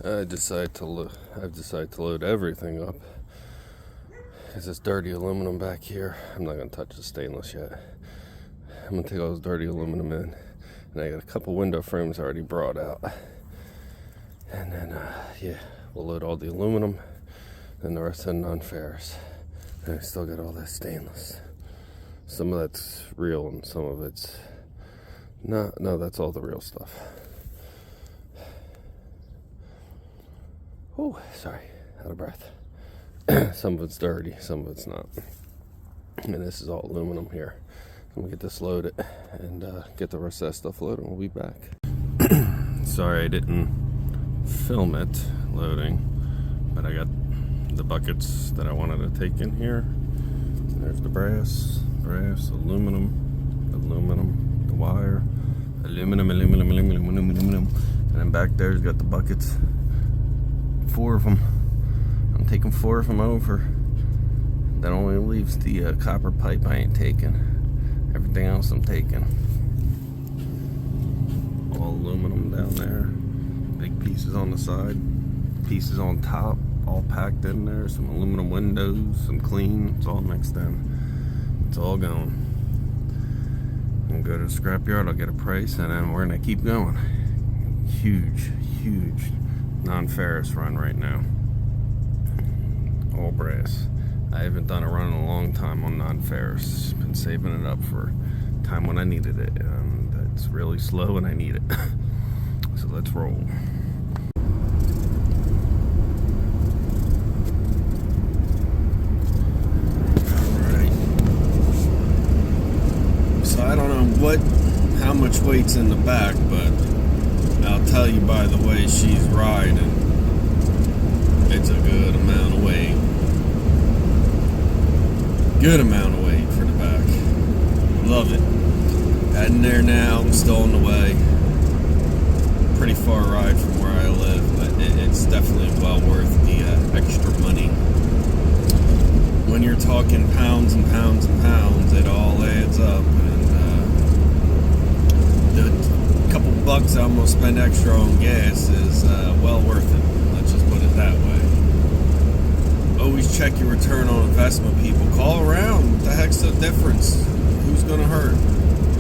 I've decided to load everything up because it's dirty aluminum back here. I'm not gonna touch the stainless yet. I'm gonna take all this dirty aluminum in, and I got a couple window frames already brought out. And then, yeah, we'll load all the aluminum, and the rest of the non-ferrous. And I still got all that stainless. Some of that's real, and some of it's not. No, that's all the real stuff. Oh, sorry, out of breath. Some of it's dirty, some of it's not. And this is all aluminum here. I'm gonna get this loaded and get the rest of that stuff loaded, and we'll be back. Sorry I didn't film it loading, but I got the buckets that I wanted to take in here. There's the brass, aluminum, the wire, aluminum, and then back there's got the buckets. 4 of them. I'm taking 4 of them over. That only leaves the copper pipe I ain't taking. Everything else I'm taking. All aluminum down there. Big pieces on the side, pieces on top, all packed in there. Some aluminum windows, some clean. It's all mixed in. It's all going. I'm gonna go to the scrapyard. I'll get a price, and then we're gonna keep going. Huge non-ferrous run right now. All brass. I haven't done a run in a long time on non-ferrous. Been saving it up for time when I needed it, and it's really slow and I need it. So let's roll. Alright. So I don't know how much weight's in the back, but I'll tell you by the way she's riding, it's a good amount of weight. Good amount of weight for the back. Love it. Heading there now. I'm still on the way. Pretty far ride from where I live, but it's definitely well worth the extra money. When you're talking pounds and pounds and pounds, it all adds up. And the couple bucks I'm gonna spend extra on gas is well worth it. Let's just put it that way. Always check your return on investment, people. Call around. What the heck's the difference? Who's gonna hurt?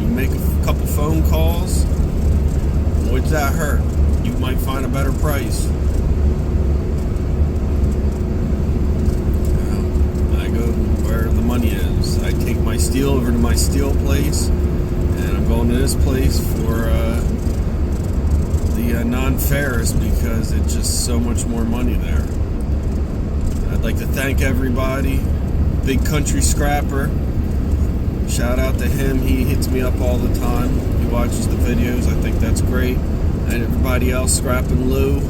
You make a couple phone calls. What's that hurt? You might find a better price. I go where the money is. I take my steel over to my steel place, and I'm going to this place for the non-ferrous because it's just so much more money there. I'd like to thank everybody. Big Country Scrapper. Shout out to him. He hits me up all the time. He watches the videos. I think that's great. And everybody else, Scrapping Lou,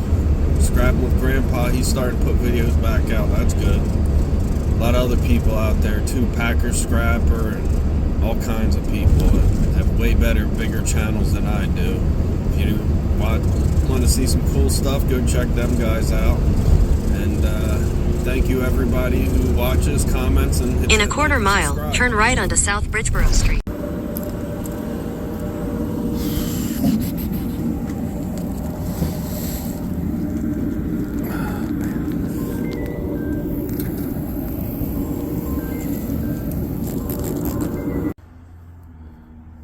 Scrapping with Grandpa, he's starting to put videos back out. That's good. A lot of other people out there too. Packer Scrapper and all kinds of people that have way better, bigger channels than I do. If you want to see some cool stuff, go check them guys out. And thank you everybody who watches, comments, and hits in a quarter mile, subscribe. turn right onto South Bridgeboro Street.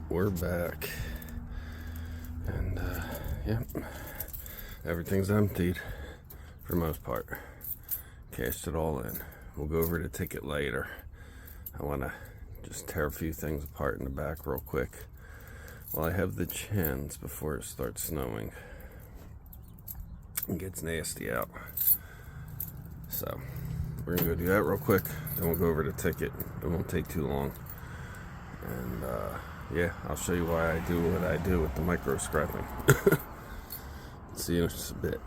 We're back, and yep, everything's emptied for the most part. Cashed it all in. We'll go over the ticket later. I want to just tear a few things apart in the back real quick while I have the chance before it starts snowing. It gets nasty out. So we're gonna go do that real quick, then we'll go over the ticket. It won't take too long. And yeah, I'll show you why I do what I do with the micro scrapping. See you in just a bit.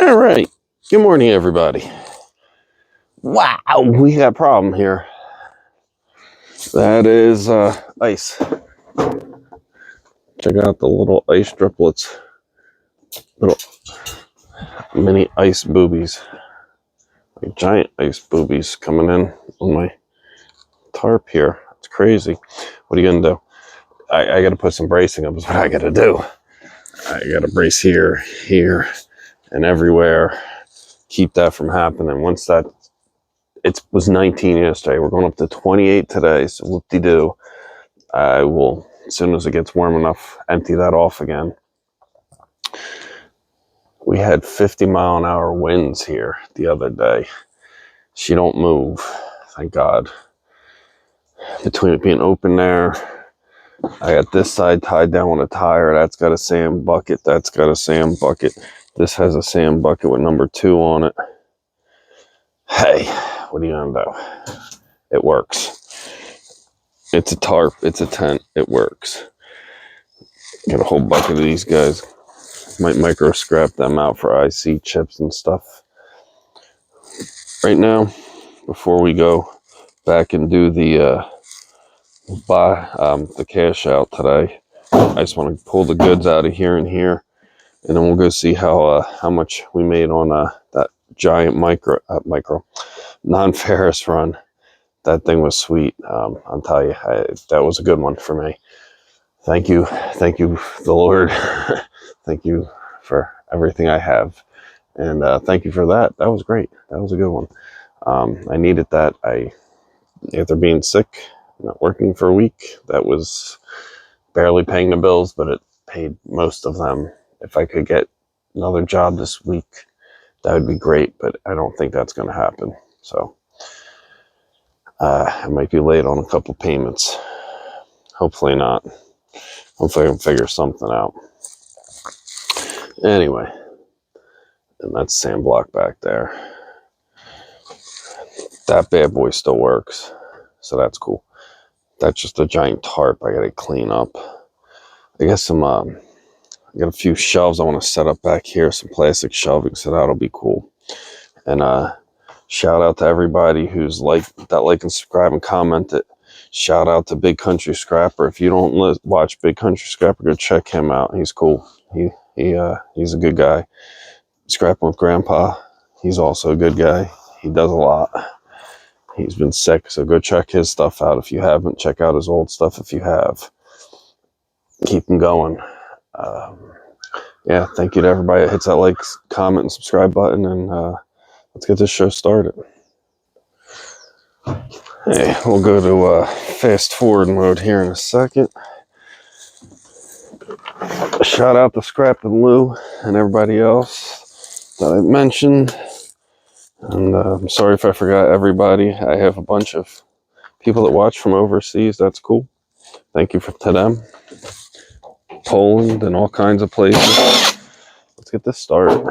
All right. Good morning, everybody. Wow, we got a problem here. That is ice. Check out the little ice driplets. Little mini ice boobies. Like giant ice boobies coming in on my tarp here. It's crazy. What are you gonna do? I gotta put some bracing up is what I gotta do. I got a brace here, here, and everywhere. Keep that from happening. Once that, it was 19 yesterday. We're going up to 28 today. So whoop-de-doo. I will, as soon as it gets warm enough, empty that off again. We had 50-mile-an-hour winds here the other day. She don't move, thank God. Between it being open there, I got this side tied down with a tire. That's got a sand bucket. That's got a sand bucket. This has a sand bucket with number 2 on it. Hey, what are you gonna do? It works. It's a tarp. It's a tent. It works. Got a whole bucket of these guys. Might micro scrap them out for IC chips and stuff. Right now, before we go back and do the the cash out today, I just want to pull the goods out of here and here, and then we'll go see how much we made on that giant micro non-ferrous run. That thing was sweet. I'll tell you, that was a good one for me. Thank you, the Lord. Thank you for everything I have, and thank you for that. That was great. That was a good one. I needed that. After being sick, not working for a week, that was barely paying the bills, but it paid most of them. If I could get another job this week, that would be great, but I don't think that's going to happen. So I might be late on a couple payments. Hopefully not. Hopefully I can figure something out. Anyway, and that's sand block back there. That bad boy still works, so that's cool. That's just a giant tarp I gotta clean up. I got some, I got a few shelves I want to set up back here, some plastic shelving, so that'll be cool. And shout out to everybody who's like and subscribe and comment it. Shout out to Big Country Scrapper. If you don't watch Big Country Scrapper, go check him out. He's cool. He's a good guy. Scrapping with Grandpa, he's also a good guy. He does a lot. He's been sick, so go check his stuff out if you haven't. Check out his old stuff if you have. Keep him going. Yeah, thank you to everybody that hits that like, comment, and subscribe button, and let's get this show started. Hey, we'll go to fast forward mode here in a second. Shout out to Scrap and Lou and everybody else that I mentioned. And I'm sorry if I forgot everybody. I have a bunch of people that watch from overseas. That's cool. Thank you to them. Poland and all kinds of places. Let's get this started.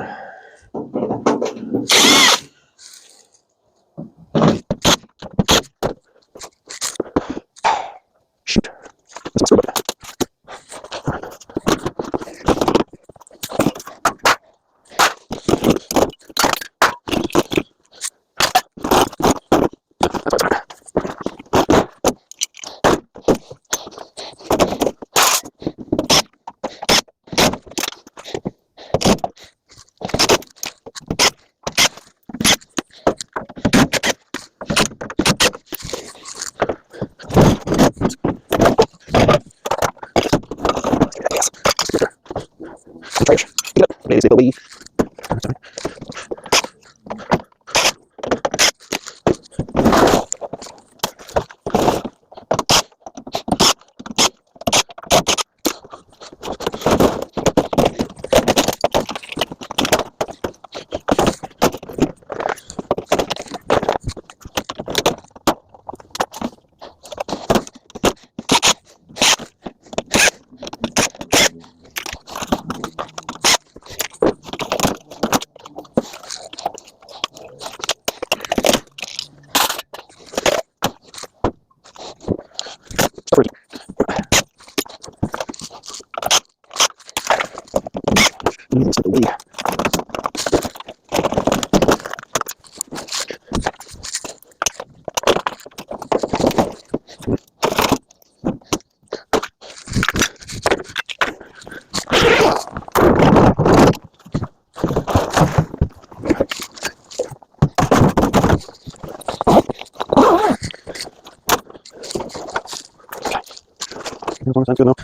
As long as I'm good enough.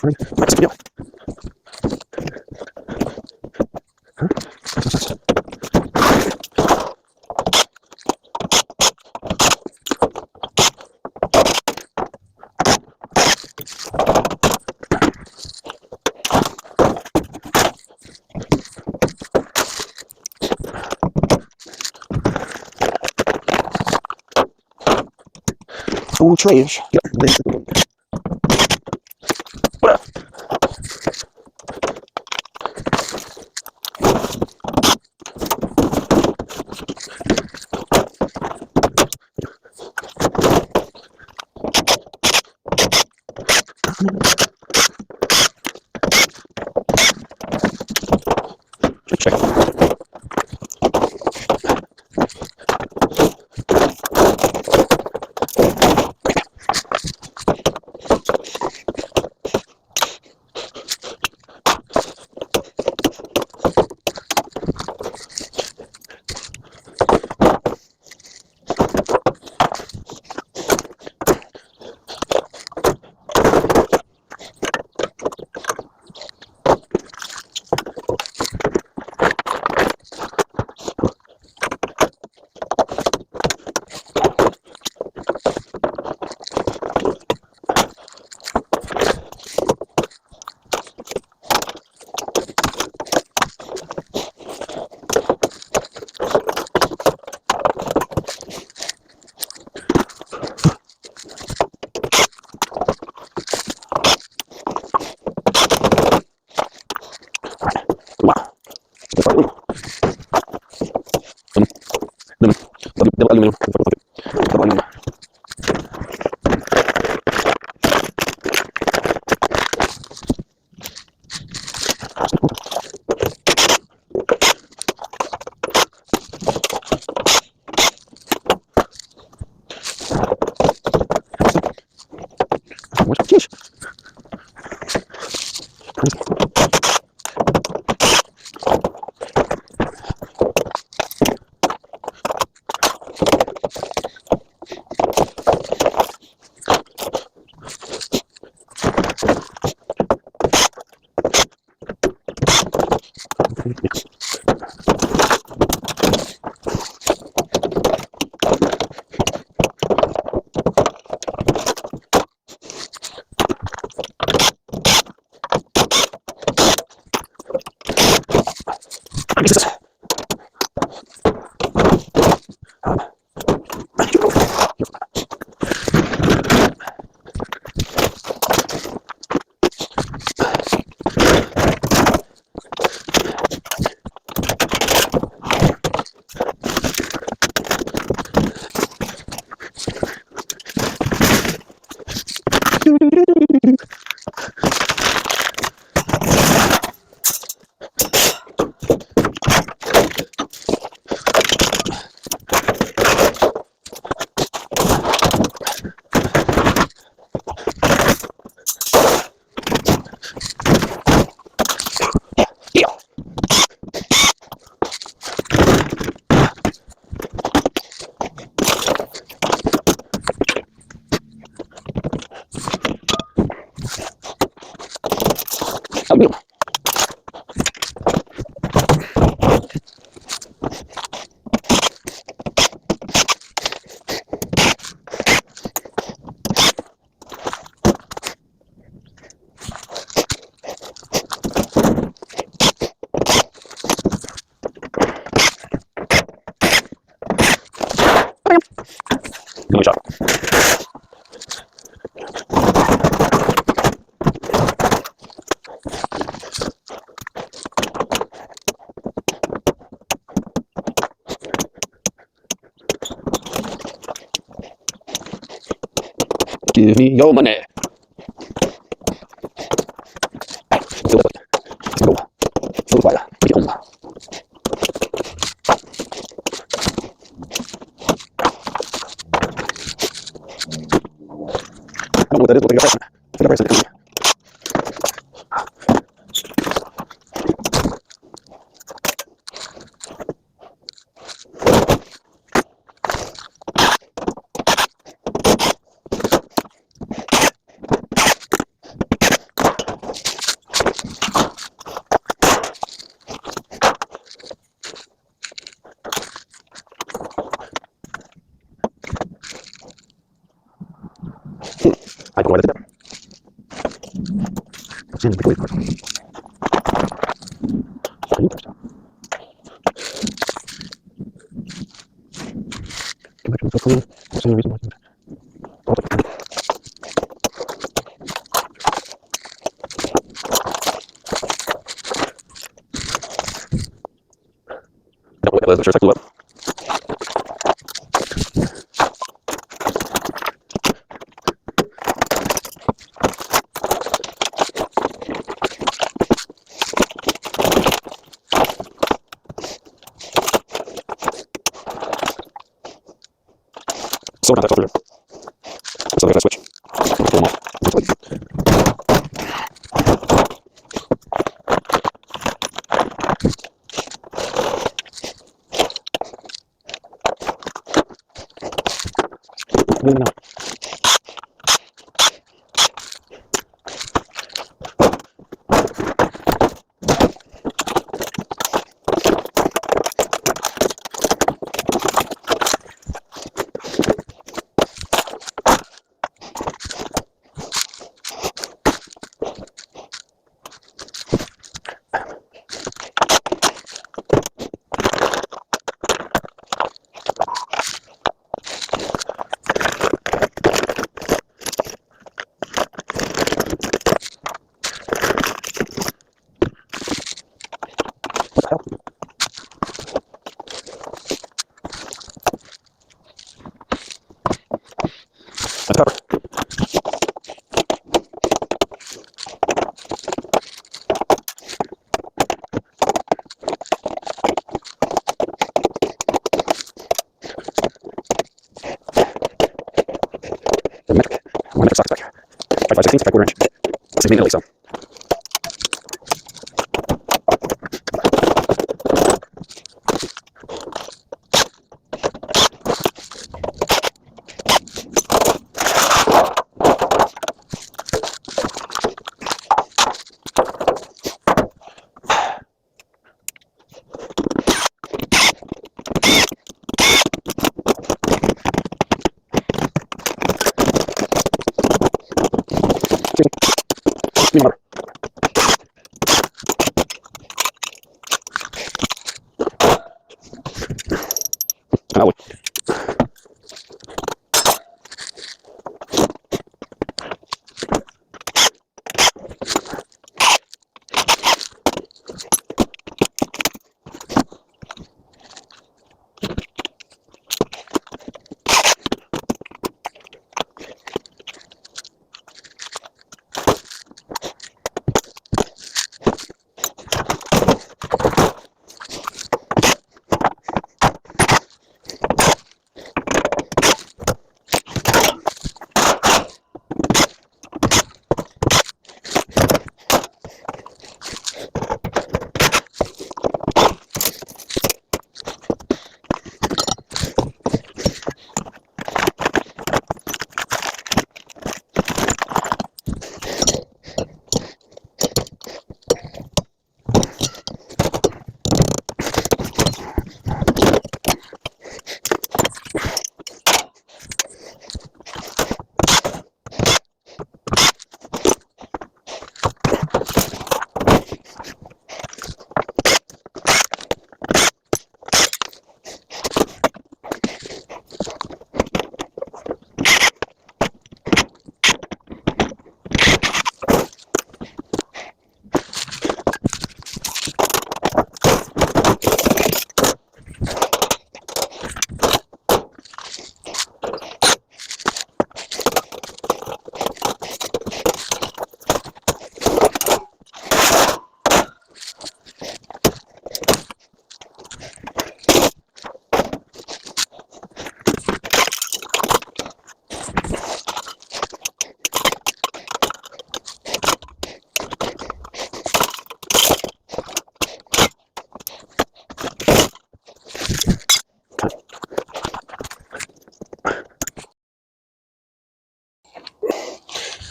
Oh, trash. What up? Check. Wow. Double aluminum. Double aluminum. Cheers. Aluminum. Good job. Give me your money. Fill it. Let's go. Fill it right. Take it home. I don't know what that is. We'll take a price. Take a price. Take a price. So contacts off here. So I gotta switch. Pull them off. Moving out. That's cover. The metric. One metric sockets back here. 5/16 by 1/4 inch. 6 millimeters, so. Remember. Out.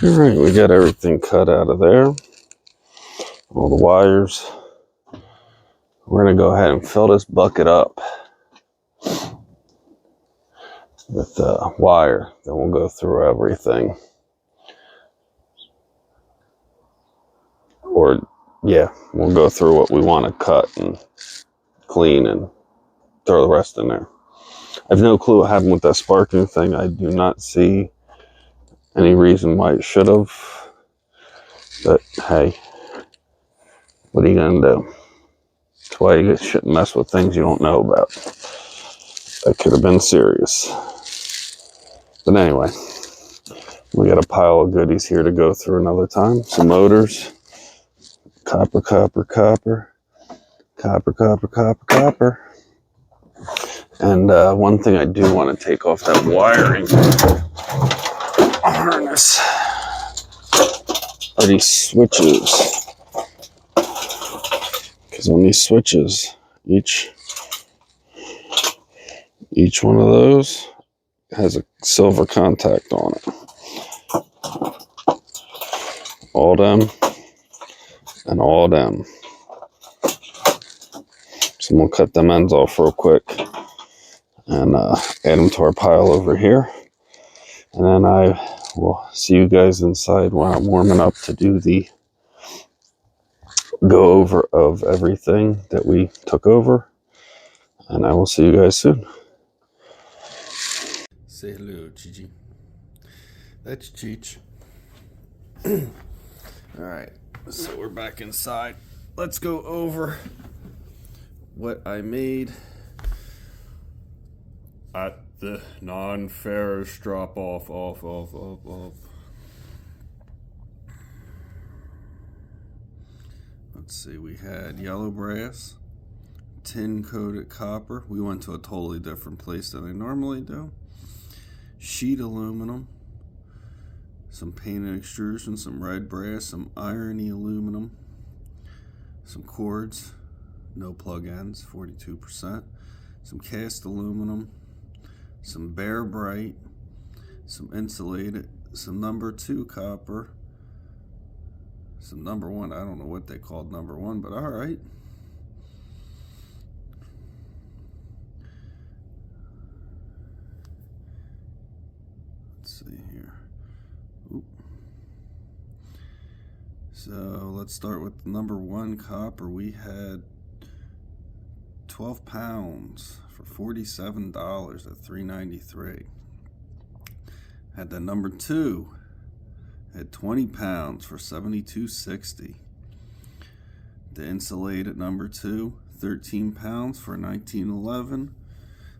All right, we got everything cut out of there. All the wires. We're gonna go ahead and fill this bucket up with wire. Then we'll go through everything. or yeah, we'll go through what we want to cut and clean and throw the rest in there. I have no clue what happened with that sparking thing. I do not see any reason why it should have. But hey, what are you going to do? That's why you shouldn't mess with things you don't know about. That could have been serious. But anyway, we got a pile of goodies here to go through another time. Some motors. Copper, copper, copper. Copper, copper, copper, copper. And one thing I do want to take off that wiring harness are these switches. Because on these switches, each one of those has a silver contact on it. All them and all them. So I'm going to cut them ends off real quick and add them to our pile over here. And then I will see you guys inside while I'm warming up to do the go over of everything that we took over. And I will see you guys soon. Say hello, Gigi. That's Cheech. Alright, so we're back inside. Let's go over what I made at the non-ferrous drop off. Let's see, we had yellow brass, tin coated copper. We went to a totally different place than I normally do. Sheet aluminum, some painted extrusion, some red brass, some irony aluminum, some cords, no plug ends, 42%, some cast aluminum, some bare bright, some insulated, some number 2 copper, some number 1, I don't know what they called number 1, but alright. Let's see here. Oop. So let's start with number 1 copper. We had 12 pounds for $47 at $3.93. Had the number 2 at 20 pounds for $72.60. The insulated number 2, 13 pounds for $19.11.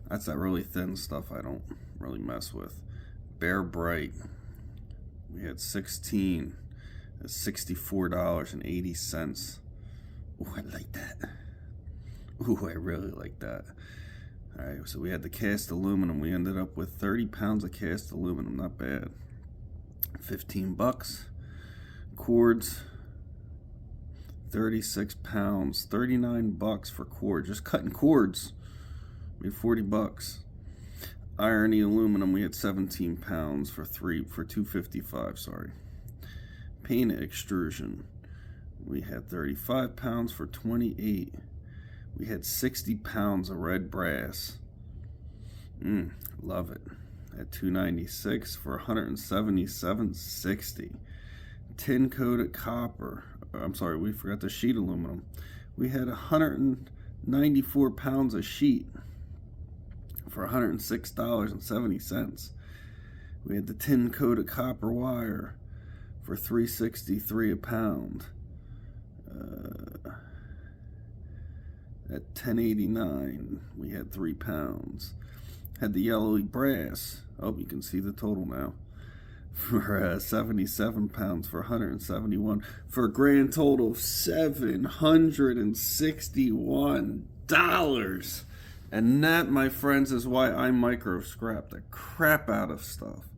That's that really thin stuff I don't really mess with. Bare bright, we had 16 at $64.80. Ooh, I like that. Ooh, I really like that. All right, so we had the cast aluminum. We ended up with 30 pounds of cast aluminum. Not bad. $15. Cords, 36 pounds. $39 for cord. Just cutting cords. Made $40. Irony aluminum. We had 17 pounds for $2.55. Sorry. Painted extrusion. We had 35 pounds for $28. We had 60 pounds of red brass. Love it. At $2.96 for $177.60. Tin coated copper. I'm sorry, we forgot the sheet aluminum. We had 194 pounds of sheet for $106.70. We had the tin coated copper wire for $3.63 a pound. At $10.89, we had 3 pounds. Had the yellowy brass. Oh, you can see the total now. For 77 pounds for $171, for a grand total of $761. And that, my friends, is why I micro scrap the crap out of stuff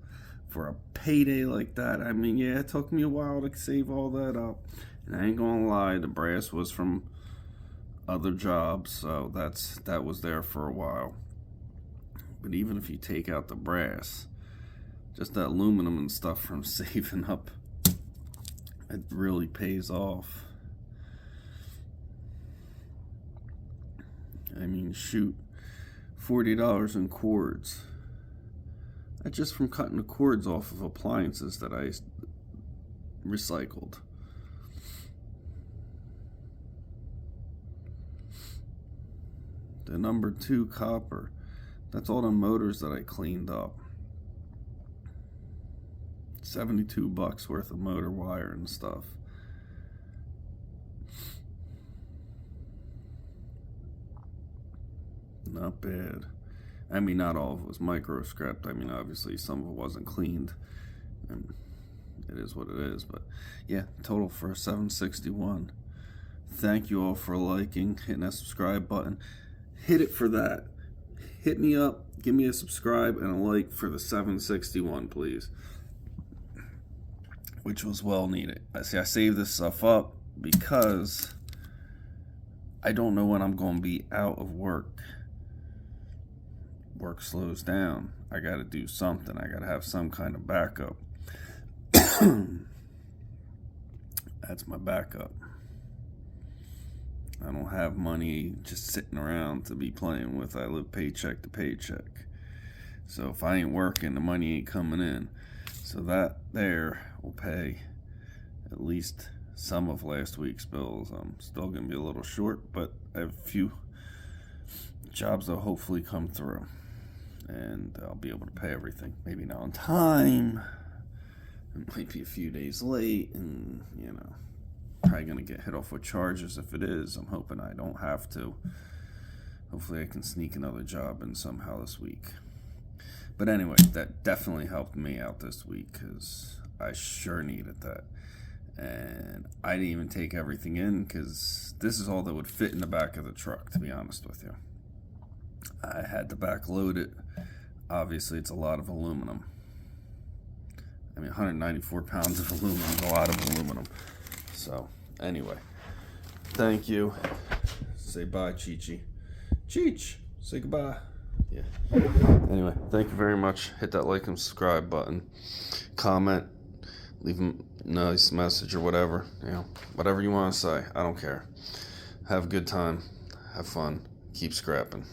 for a payday like that. I mean, yeah, it took me a while to save all that up. And I ain't gonna lie, the brass was from other jobs, so that was there for a while. But even if you take out the brass, just that aluminum and stuff from saving up, it really pays off. I mean, shoot, $40 in cords. That's just from cutting the cords off of appliances that I recycled. The number 2 copper. That's all the motors that I cleaned up. $72 worth of motor wire and stuff. Not bad. I mean, not all of it was micro scrapped. I mean, obviously some of it wasn't cleaned, and it is what it is. But yeah, total for $761. Thank you all for liking, hitting that subscribe button. Hit it for that. Hit me up, give me a subscribe and a like for the $761, please. Which was well needed. I saved this stuff up because I don't know when I'm going to be out of work. Work slows down. I got to do something. I got to have some kind of backup. That's my backup. I don't have money just sitting around to be playing with. I live paycheck to paycheck. So if I ain't working, the money ain't coming in. So that there will pay at least some of last week's bills. I'm still going to be a little short, but I have a few jobs that'll hopefully come through. And I'll be able to pay everything. Maybe not on time. It might be a few days late, and, you know, probably going to get hit off with charges if it is. I'm hoping I don't have to. Hopefully I can sneak another job in somehow this week. But anyway, that definitely helped me out this week because I sure needed that. And I didn't even take everything in because this is all that would fit in the back of the truck, to be honest with you. I had to backload it. Obviously, it's a lot of aluminum. I mean, 194 pounds of aluminum is a lot of aluminum. So, anyway, thank you. Say bye, Chi-Chi. Cheech, say goodbye. Yeah. Anyway, thank you very much. Hit that like and subscribe button. Comment. Leave a nice message or whatever. You know, whatever you want to say. I don't care. Have a good time. Have fun. Keep scrapping.